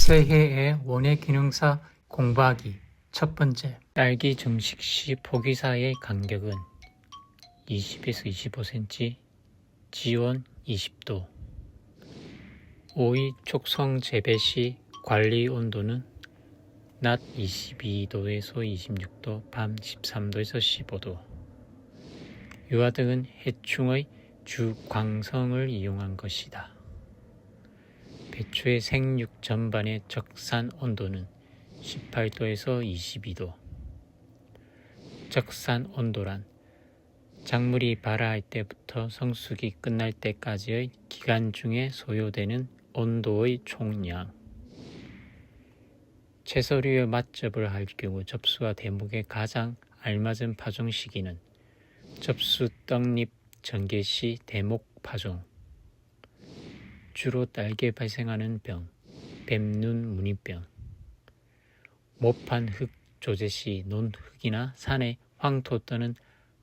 새해의 원예 기능사 공부하기 첫 번째. 딸기 증식 시 포기사의 간격은 20에서 25cm, 지온 20도. 오이 촉성 재배 시 관리 온도는 낮 22도에서 26도, 밤 13도에서 15도. 유화 등은 해충의 주광성을 이용한 것이다. 배추의 생육 전반의 적산 온도는 18도에서 22도. 적산 온도란 작물이 발화할 때부터 성숙이 끝날 때까지의 기간 중에 소요되는 온도의 총량. 채소류의 맛접을 할 경우 접수와 대목에 가장 알맞은 파종 시기는 접수 떡잎 전개 시 대목 파종. 주로 딸기에 발생하는 병, 뱀눈 무늬병. 모판 흙 조제 시 논흙이나 산의 황토 또는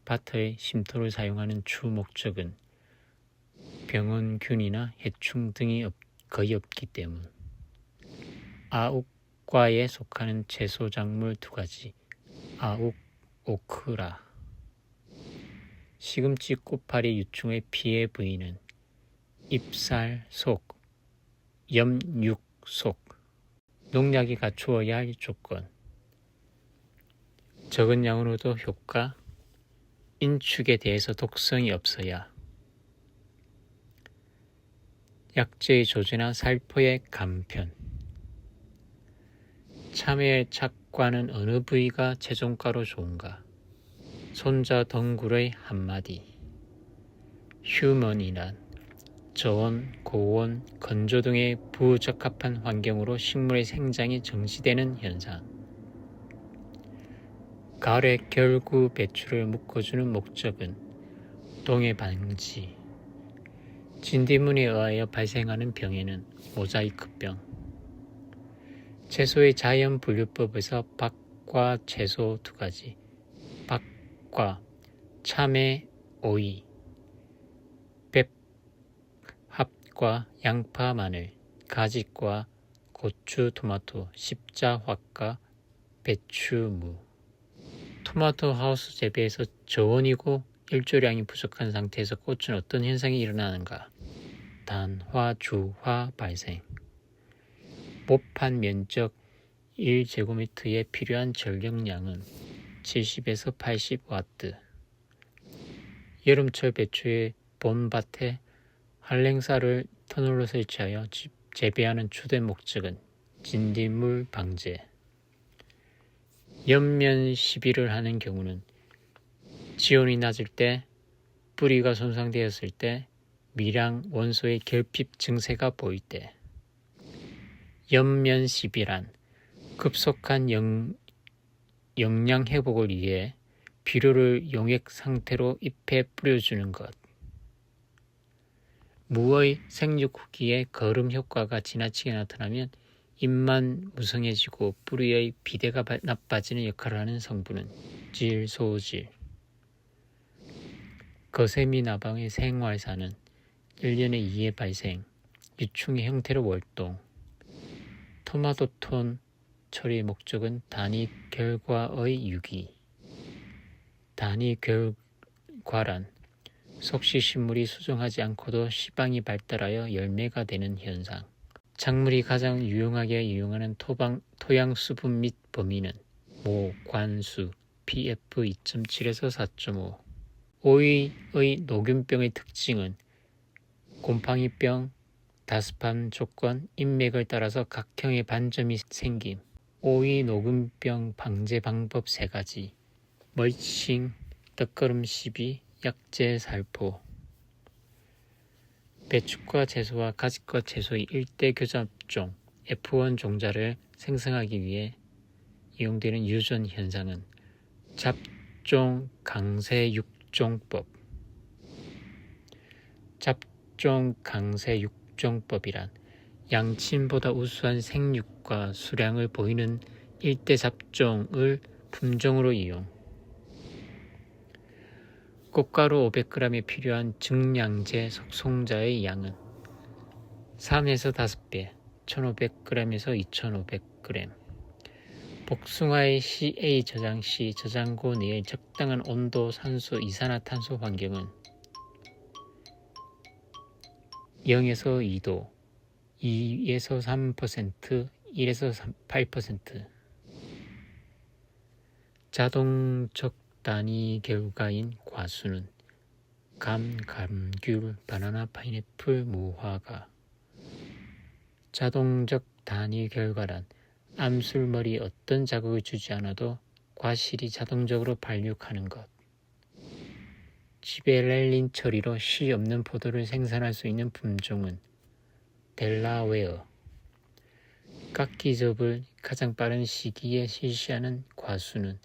밭의 심토를 사용하는 주 목적은 병원균이나 해충 등이 거의 없기 때문. 아욱과에 속하는 채소 작물 두 가지. 아욱, 오크라. 시금치 꽃파리 유충의 피해 부위는 잎살 속, 염육 속. 농약이 갖추어야 할 조건. 적은 양으로도 효과. 인축에 대해서 독성이 없어야. 약재의 조제나 살포의 간편. 참외의 착과는 어느 부위가 체종가로 좋은가? 손자 덩굴의 한마디. 휴먼이란 저온, 고온, 건조 등의 부적합한 환경으로 식물의 생장이 정지되는 현상. 가을에 결구 배추를 묶어주는 목적은 동해 방지. 진딧물에 의하여 발생하는 병에는 모자이크병. 채소의 자연 분류법에서 박과 채소 두 가지. 박과 참외, 오이. 합과 양파, 마늘. 가지과 고추, 토마토. 십자, 화과 배추, 무. 토마토 하우스 재배에서 저온이고 일조량이 부족한 상태에서 꽃은 어떤 현상이 일어나는가? 단화, 주화 발생. 모판 면적 1제곱미터에 필요한 전력량은 70에서 80와트. 여름철 배추의 봄밭에 한랭사를 터널로 설치하여 재배하는 주된 목적은 진딧물 방제. 옆면 시비를 하는 경우는 지온이 낮을 때, 뿌리가 손상되었을 때, 미량 원소의 결핍 증세가 보일 때. 옆면 시비란 급속한 영양 회복을 위해 비료를 용액 상태로 잎에 뿌려주는 것. 무의 생육 후기에 거름 효과가 지나치게 나타나면 잎만 무성해지고 뿌리의 비대가 나빠지는 역할을 하는 성분은 질소질. 거세미 나방의 생활사는 1년에 2회 발생, 유충의 형태로 월동. 토마토톤 처리의 목적은 단위 결과의 유기. 단위 결과란 속시식물이 수정하지 않고도 시방이 발달하여 열매가 되는 현상. 작물이 가장 유용하게 이용하는 토양 수분 및 범위는 모, 관수, pF 2.7에서 4.5. 오이의 녹균병의 특징은 곰팡이병, 다습한 조건, 인맥을 따라서 각형의 반점이 생김. 오이 녹균병 방제 방법 3가지. 멀칭, 덧걸음 시비, 약재 살포. 배추과 채소와 가지과 채소의 일대 교잡종 F1 종자를 생성하기 위해 이용되는 유전 현상은 잡종 강세 육종법. 잡종 강세 육종법이란 양친보다 우수한 생육과 수량을 보이는 일대 잡종을 품종으로 이용. 꽃가루 500g에 필요한 증량제 속송자의 양은 3에서 5배, 1500g에서 2500g. 복숭아의 CA 저장 시 저장고 내의 적당한 온도, 산소, 이산화탄소 환경은 0에서 2도, 2에서 3%, 1에서 8%. 자동적 단위 결과인 과수는 감, 감귤, 바나나, 파인애플, 무화과. 자동적 단위 결과란 암술머리 어떤 자극을 주지 않아도 과실이 자동적으로 발육하는 것. 지베렐린 처리로 씨 없는 포도를 생산할 수 있는 품종은 델라웨어. 깎기접을 가장 빠른 시기에 실시하는 과수는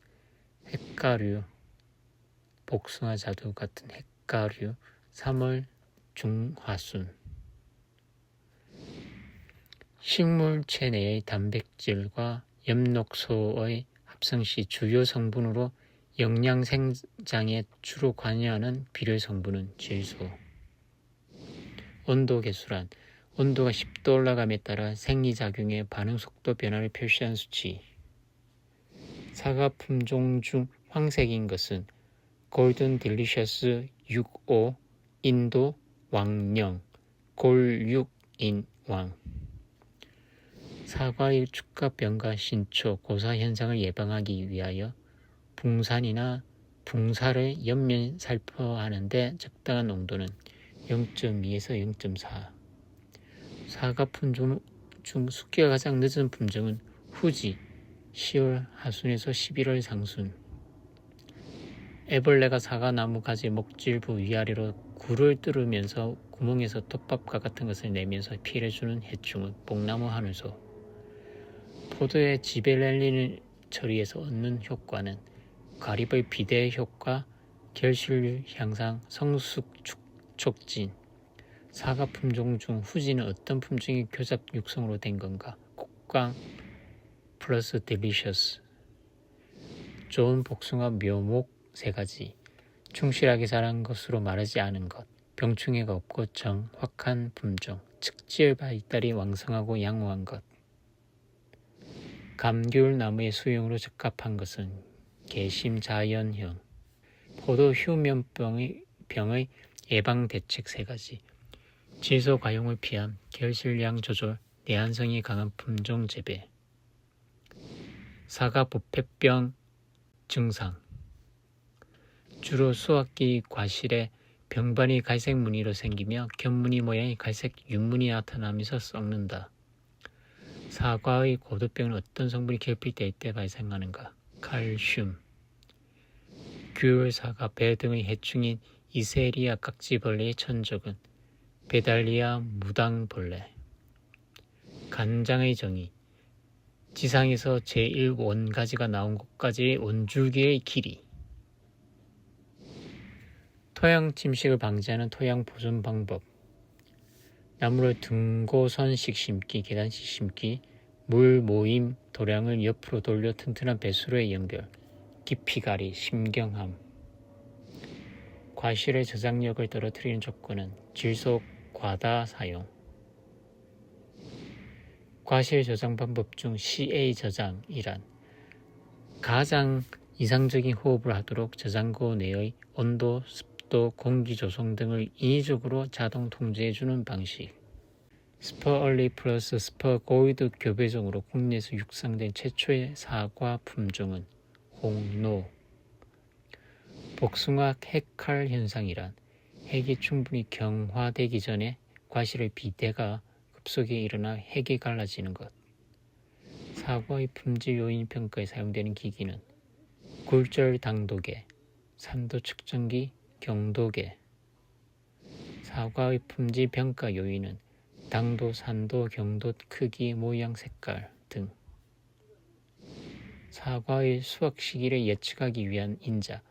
핵가류, 복숭아 자두 같은 핵가류, 3월 중하순. 식물체 내의 단백질과 엽록소의 합성 시 주요 성분으로 영양 생장에 주로 관여하는 비료 성분은 질소. 온도 계수란 온도가 10도 올라감에 따라 생리작용의 반응 속도 변화를 표시한 수치. 사과 품종 중 황색인 것은 골든 딜리셔스 6호, 인도 왕령, 골6인 왕. 사과의 축가병과 신초, 고사 현상을 예방하기 위하여 붕산이나 붕사를 옆면 살포하는데 적당한 농도는 0.2에서 0.4. 사과 품종 중 숙기가 가장 늦은 품종은 후지, 10월 하순에서 11월 상순. 애벌레가 사과나무 가지 목질부 위아래로 굴을 뚫으면서 구멍에서 톱밥과 같은 것을 내면서 피해를 주는 해충은 뽕나무 하늘소. 포도의 지베렐린을 처리해서 얻는 효과는 과립의 비대 효과, 결실률 향상, 성숙 촉진. 사과 품종 중 후지는 어떤 품종이 교잡 육성으로 된 건가? 곡강 플러스 딜리셔스. 좋은 복숭아 묘목 3가지. 충실하게 자란 것으로 마르지 않은 것. 병충해가 없고 정확한 품종. 측지열 발달이 왕성하고 양호한 것. 감귤 나무의 수용으로 적합한 것은 개심자연형. 포도 휴면병의 예방 대책 3가지. 질소 과용을 피함, 결실량 조절, 내한성이 강한 품종 재배. 사과 부패병 증상. 주로 수확기 과실에 병반이 갈색 무늬로 생기며 겹무늬 모양의 갈색 윤문이 나타나면서 썩는다. 사과의 고두병은 어떤 성분이 결핍될 때 발생하는가? 칼슘. 귤, 사과, 배 등의 해충인 이세리아 깍지벌레의 천적은 베달리아 무당벌레. 간장의 정의. 지상에서 제1원가지가 나온 곳까지의 원줄기의 길이. 토양 침식을 방지하는 토양 보존 방법. 나무를 등고선식 심기, 계단식 심기, 물 모임 도량을 옆으로 돌려 튼튼한 배수로의 연결, 깊이가리, 심경함. 과실의 저장력을 떨어뜨리는 조건은 질소 과다 사용. 과실 저장 방법 중 CA 저장이란 가장 이상적인 호흡을 하도록 저장고 내의 온도, 습도, 공기 조성 등을 인위적으로 자동 통제해주는 방식. 스퍼얼리 플러스 스퍼고이드 교배종으로 국내에서 육상된 최초의 사과 품종은 홍노. 복숭아 핵칼 현상이란 핵이 충분히 경화되기 전에 과실의 비대가 급속히 일어나 핵이 갈라지는 것. 사과의 품질 요인 평가에 사용되는 기기는 굴절 당도계, 산도 측정기, 경도계. 사과의 품질 평가 요인은 당도, 산도, 경도, 크기, 모양, 색깔 등. 사과의 수확 시기를 예측하기 위한 인자,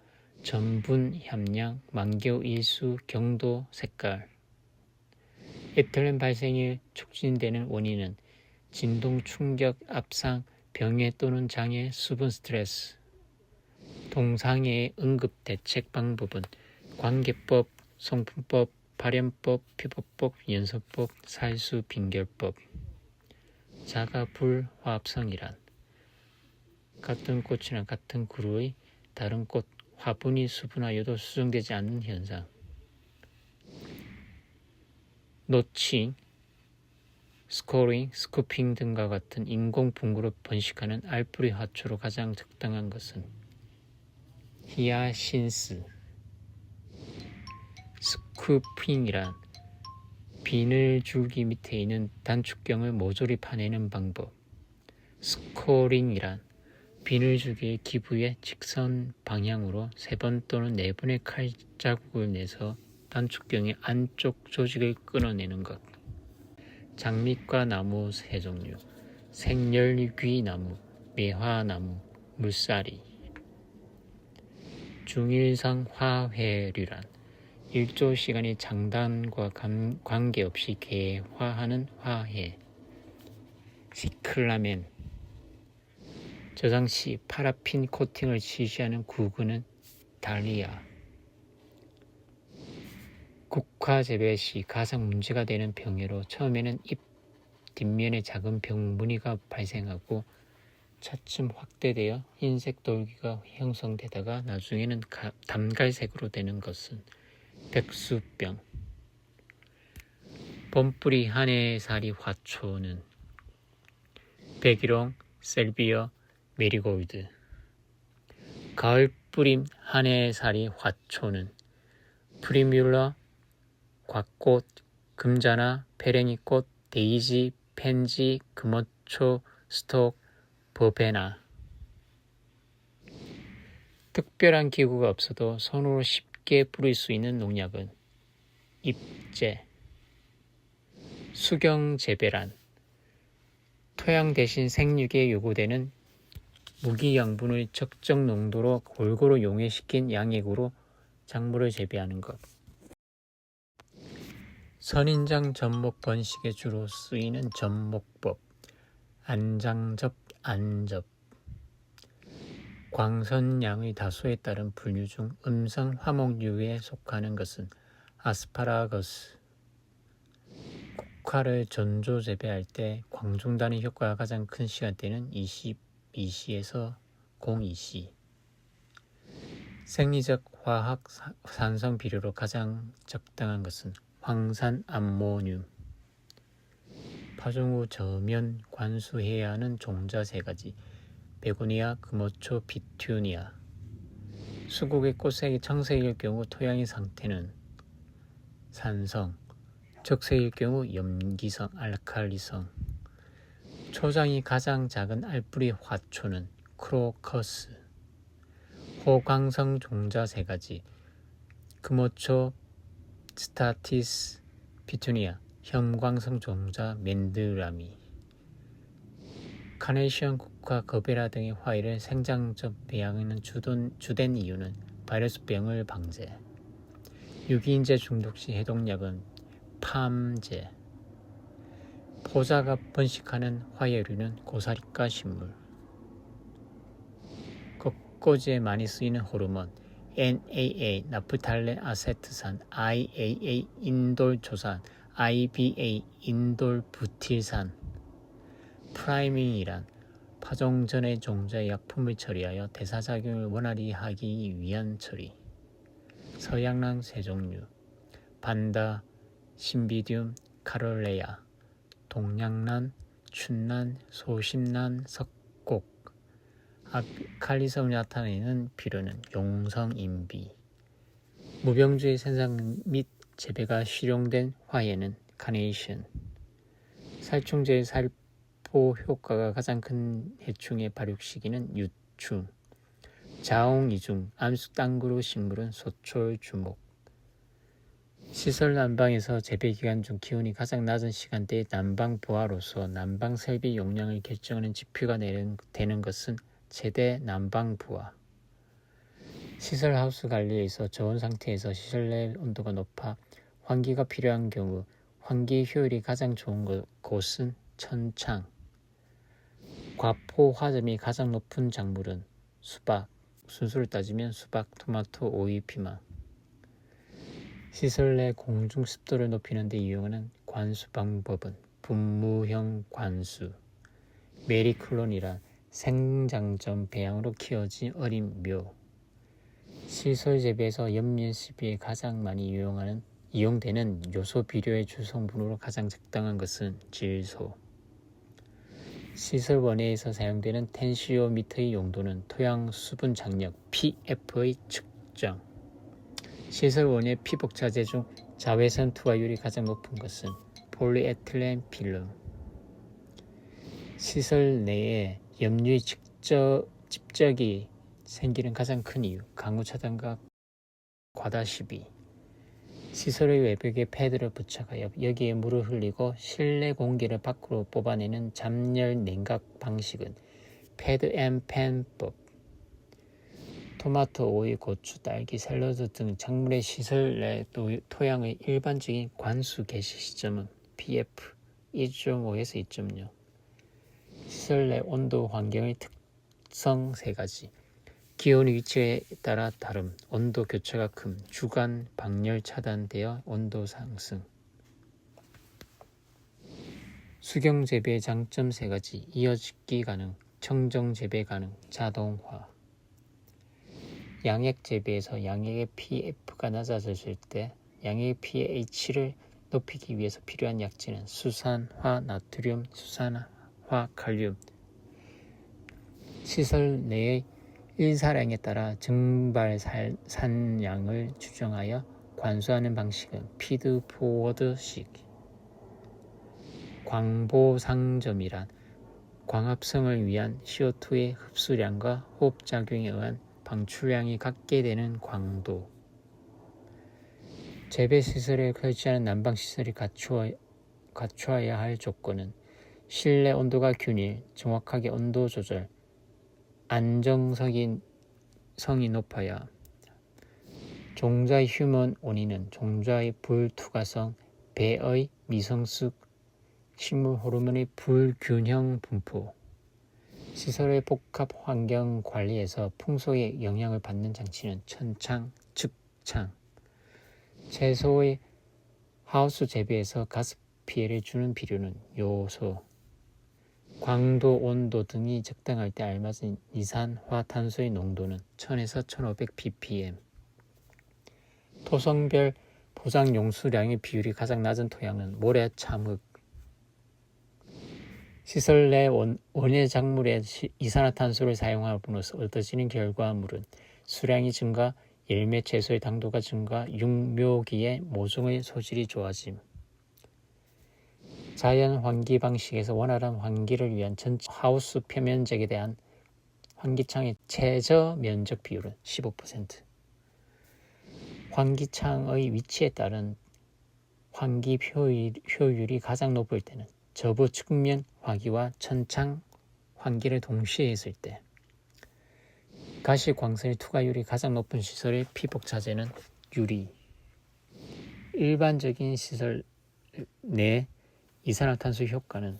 전분, 함량, 만겨, 일수, 경도, 색깔. 에틸렌 발생이 촉진되는 원인은 진동, 충격, 압상, 병해 또는 장애, 수분 스트레스. 동상해의 응급 대책 방법은 관계법, 성분법, 발현법, 피법법, 연소법, 살수, 빙결법. 자가 불화합성이란 같은 꽃이나 같은 그루의 다른 꽃 화분이 수분하여도 수정되지 않는 현상. 노칭, 스코링, 스쿠핑 등과 같은 인공 분구로 번식하는 알뿌리 화초로 가장 적당한 것은 히아신스. 스쿠핑이란 비늘 줄기 밑에 있는 단축경을 모조리 파내는 방법. 스코링이란 비늘 줄기의 기부의 직선 방향으로 3번 또는 4번의 칼 자국을 내서 단축경의 안쪽 조직을 끊어내는 것. 장미과 나무 3종류, 생열귀나무, 매화나무, 물사리. 중일상 화훼류란 일조 시간이 장단과 관계없이 개화하는 화훼. 시클라멘. 저장시 파라핀 코팅을 지시하는 구근은 달리아. 국화 재배 시 가장 문제가 되는 병해로 처음에는 잎 뒷면에 작은 병 무늬가 발생하고 차츰 확대되어 흰색 돌기가 형성되다가 나중에는 담갈색으로 되는 것은 백수병. 봄뿌리 한해살이 화초는 백일홍, 셀비어, 메리골드. 가을뿌림 한해살이 화초는 프리뮬러, 곽꽃, 금자나, 페랭이꽃, 데이지, 펜지, 금어초, 스톡, 버베나. 특별한 기구가 없어도 손으로 쉽게 뿌릴 수 있는 농약은 잎제. 수경재배란 토양 대신 생육에 요구되는 무기양분을 적정 농도로 골고루 용해시킨 양액으로 작물을 재배하는 것. 선인장 접목 번식에 주로 쓰이는 접목법. 안장접, 안접. 광선양의 다수에 따른 분류 중 음성 화목류에 속하는 것은 아스파라거스. 국화를 전조 재배할 때 광중단의 효과가 가장 큰 시간대는 22시에서 02시. 생리적 화학 산성 비료로 가장 적당한 것은 황산 암모늄. 파종 후 저면 관수해야 하는 종자 3가지. 베고니아, 금어초, 피투니아. 수국의 꽃색이 청색일 경우 토양의 상태는 산성, 적색일 경우 염기성, 알칼리성. 초장이 가장 작은 알뿌리 화초는 크로커스. 호광성 종자 3가지. 금어초, 스타티스, 피투니아. 현광성 종자 맨드라미. 카네이션, 국화, 거베라 등의 화이를 생장접 배양하는 주된 이유는 바이러스병을 방제. 유기인제 중독 시 해독약은 팜제. 포자가 번식하는 화훼류는 고사리과 식물. 꽃꽂이에 많이 쓰이는 호르몬 NAA 나프탈렌 아세트산, IAA 인돌초산, IBA 인돌부틸산. 프라이밍이란 파종 전의 종자의 약품을 처리하여 대사작용을 원활히 하기 위한 처리. 서양란 3종류. 반다, 신비듐, 카롤레아. 동양란, 춘란, 소심란, 석곡. 알칼리성을 나타내는 비료는 용성인비. 무병주의 생산 및 재배가 실용된 화훼는 카네이션. 살충제의 살포 효과가 가장 큰 해충의 발육 시기는 유충. 자옹이중, 암쑥땅구루 식물은 소철, 주목. 시설 난방에서 재배 기간 중 기온이 가장 낮은 시간대의 난방 부하로서 난방 설비 용량을 결정하는 지표가 되는 것은 최대 난방 부하. 시설 하우스 관리에서 저온 상태에서 시설 내 온도가 높아 환기가 필요한 경우 환기 효율이 가장 좋은 곳은 천창. 과포 화점이 가장 높은 작물은 수박. 순수를 따지면 수박, 토마토, 오이, 피망. 시설 내 공중 습도를 높이는 데 이용하는 관수 방법은 분무형 관수. 메리클론이란 생장점 배양으로 키워진 어린 묘. 시설 재배에서 엽면시비에 가장 많이 이용되는 요소 비료의 주성분으로 가장 적당한 것은 질소. 시설 원해에서 사용되는 텐시오미터의 용도는 토양 수분 장력 PF의 측정. 시설 원의 피복자재 중 자외선 투하율이 가장 높은 것은 폴리에틸렌 필름. 시설 내에 염류의 집적이 생기는 가장 큰 이유, 강우 차단과 과다 시비. 시설의 외벽에 패드를 부착하여 여기에 물을 흘리고 실내 공기를 밖으로 뽑아내는 잠열 냉각 방식은 패드 앤 팬법. 토마토, 오이, 고추, 딸기, 샐러드 등 작물의 시설 내 토양의 일반적인 관수 개시 시점은 pF 2.5에서 2.0. 시설 내 온도 환경의 특성 3가지. 기온 위치에 따라 다름, 온도 교차가 큼, 주간 방열 차단되어 온도 상승. 수경 재배의 장점 3가지. 이어짓기 가능, 청정 재배 가능, 자동화. 양액 재배에서 양액의 pF가 낮아졌을 때 양액의 pH를 높이기 위해서 필요한 약재는 수산화 나트륨, 수산화 칼륨. 시설 내의 일사량에 따라 증발산량을 추정하여 관수하는 방식은 피드포워드식. 광보상점이란 광합성을 위한 CO2의 흡수량과 호흡작용에 의한 방출량이 같게 되는 광도. 재배시설에 설치하는 난방시설이 갖추어야 할 조건은 실내 온도가 균일, 정확하게 온도 조절, 안정성이 높아야. 종자의 휴먼 원인은 종자의 불투과성, 배의 미성숙, 식물 호르몬의 불균형 분포. 시설의 복합 환경 관리에서 풍속의 영향을 받는 장치는 천창, 측창. 채소의 하우스 재배에서 가스 피해를 주는 비료는 요소. 광도, 온도 등이 적당할 때 알맞은 이산화탄소의 농도는 1000에서 1500 ppm. 토성별 포장 용수량의 비율이 가장 낮은 토양은 모래, 참흙. 시설 내 원예 작물에 이산화탄소를 사용함으로써 얻어지는 결과물은 수량이 증가, 열매 채소의 당도가 증가, 육묘기의 모종의 소질이 좋아짐. 자연 환기 방식에서 원활한 환기를 위한 전체 하우스 표면적에 대한 환기창의 최저 면적 비율은 15%. 환기창의 위치에 따른 환기 효율이 가장 높을 때는 저부 측면 환기와 천창 환기를 동시에 했을 때. 가시광선의 투과율이 가장 높은 시설의 피복자재는 유리. 일반적인 시설 내 이산화탄소 효과는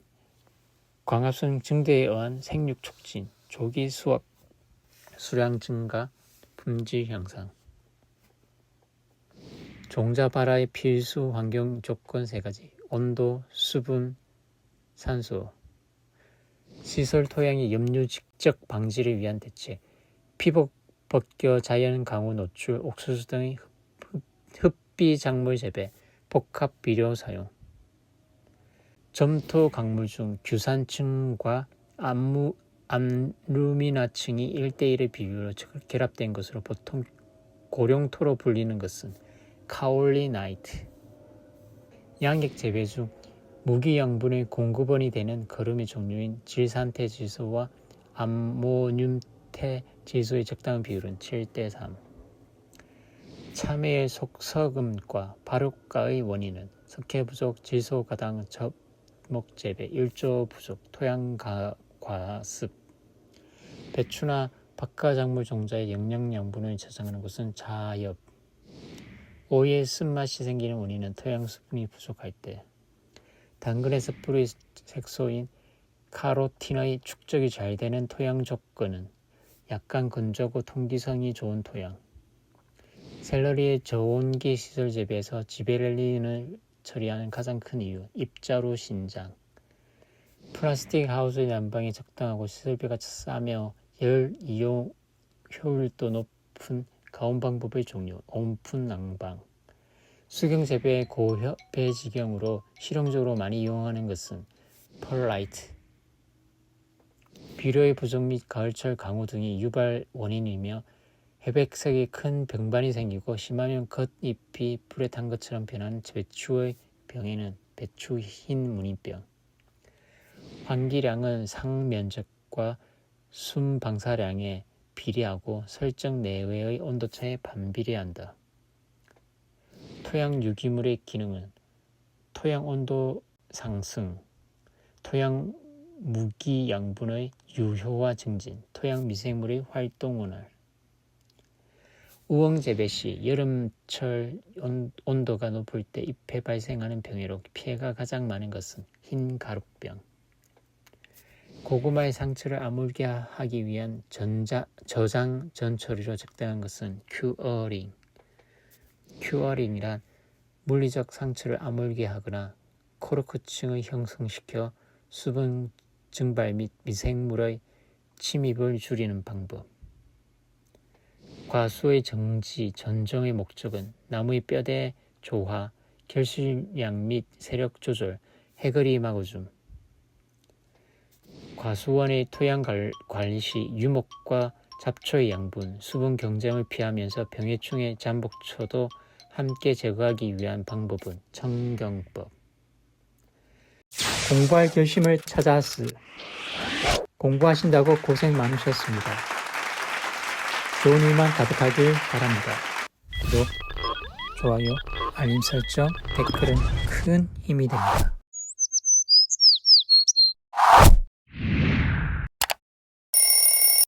광합성 증대에 의한 생육 촉진, 조기 수확, 수량 증가, 품질 향상. 종자 발화의 필수 환경 조건 3가지. 온도, 수분, 산소. 시설 토양의 염류 직접 방지를 위한 대책. 피복 벗겨 자연 강우 노출, 옥수수 등의 흡비 작물 재배, 복합 비료 사용. 점토 강물 중 규산층과 암루미나층이 1대1의 비율로 결합된 것으로 보통 고룡토로 불리는 것은 카올리나이트. 양액 재배 중 무기양분의 공급원이 되는 거름의 종류인 질산태질소와 암모늄태질소의 적당한 비율은 7:3. 참외의 속서금과 바루가의 원인은 석회 부족, 질소 가당, 접목 재배, 일조 부족, 토양 과습. 배추나 박하작물 종자의 영양 양분을 저장하는 것은 자엽. 오이의 쓴맛이 생기는 원인은 토양 수분이 부족할 때. 당근에서 뿌리 색소인 카로틴의 축적이 잘 되는 토양 조건은 약간 건조하고 통기성이 좋은 토양. 샐러리의 저온기 시설 재배에서 지베렐린을 처리하는 가장 큰 이유, 입자루 신장. 플라스틱 하우스의 난방이 적당하고 시설비가 싸며 열 이용 효율도 높은 가온 방법의 종류, 온풍 난방. 수경 재배의 고배지경으로 실용적으로 많이 이용하는 것은 펄라이트. 비료의 부족 및 가을철 강우 등이 유발 원인이며 회백색의 큰 병반이 생기고 심하면 겉잎이 불에 탄 것처럼 변하는 배추의 병에는 배추 흰 무늬병. 환기량은 상면적과 숨 방사량에 비례하고 설정 내외의 온도차에 반비례한다. 토양 유기물의 기능은 토양 온도 상승, 토양 무기 양분의 유효화 증진, 토양 미생물의 활동 원활. 우엉 재배 시 여름철 온도가 높을 때 잎에 발생하는 병해로 피해가 가장 많은 것은 흰 가루병. 고구마의 상처를 아물게 하기 위한 저장 전처리로 적당한 것은 큐어링. 큐어링이란 물리적 상처를 아물게 하거나 코르크층을 형성시켜 수분 증발 및 미생물의 침입을 줄이는 방법. 과수의 정지, 전정의 목적은 나무의 뼈대 조화, 결실량 및 세력 조절, 해거리 막아줌. 과수원의 토양 관리 시 유목과 잡초의 양분, 수분 경쟁을 피하면서 병해충의 잠복초도 함께 제거하기 위한 방법은 청경법. 공부할 결심을 찾아스. 공부하신다고 고생 많으셨습니다. 좋은 일만 가득하길 바랍니다. 구독, 좋아요, 알림 설정, 댓글은 큰 힘이 됩니다.